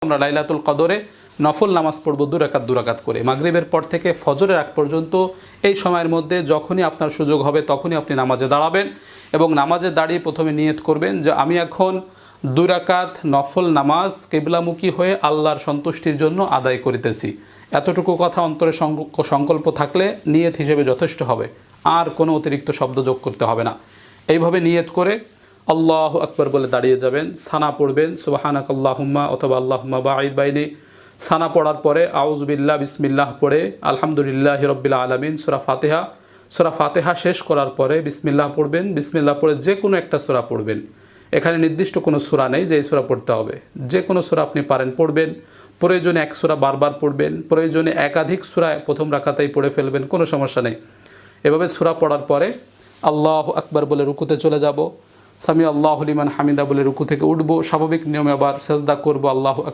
আমরা লাইলাতুল কদরে নফল নামাজ পড়ব 2 রাকাত 2 রাকাত করে। মাগরিবের পর থেকে ফজরের আগ পর্যন্ত এই সময়ের মধ্যে যখনই আপনার সুযোগ হবে তখনই আপনি নামাজে দাঁড়াবেন এবং নামাজে দাঁড়িয়ে প্রথমে নিয়ত করবেন যে আমি এখন 2 রাকাত নফল নামাজ কিবলামুখী হয়ে আল্লাহর সন্তুষ্টির জন্য আদায় করিতেছি। এতটুকু কথা অন্তরে সংকল্প থাকলে নিয়ত হিসেবে যথেষ্ট হবে, আর কোনো অতিরিক্ত শব্দ যোগ করতে হবে না। এইভাবে নিয়ত করে আল্লাহু আকবার বলে দাঁড়িয়ে যাবেন, সানা পড়বেন সুবহানাকাল্লাহুম্মা অথবা আল্লাহুম্মা বাঈদ বাইনি। সানা পড়ার পরে আউযু বিল্লাহ বিসমিল্লাহ পড়ে আলহামদুলিল্লাহি রাব্বিল আলামিন সূরা ফাতিহা শেষ করার পরে বিসমিল্লাহ পড়বেন। বিসমিল্লাহ পড়ে যে কোনো একটা সূরা পড়বেন। এখানে নির্দিষ্ট কোনো সূরা নেই যে এই সূরা পড়তে হবে, যে কোনো সূরা আপনি পারেন পড়বেন। প্রয়োজনে এক সূরা বারবার পড়বেন, প্রয়োজনে একাধিক সূরা প্রথম রাকাতেই পড়ে ফেলবেন, কোনো সমস্যা নেই। এভাবে সূরা পড়ার পরে আল্লাহু আকবার বলে রুকুতে চলে যাব, সামি আল্লাহু লিমান হামিদা বলে রুকু থেকে উঠবো, স্বাভাবিক নিয়মে আবার সেজদা করব আল্লাহু আকবার।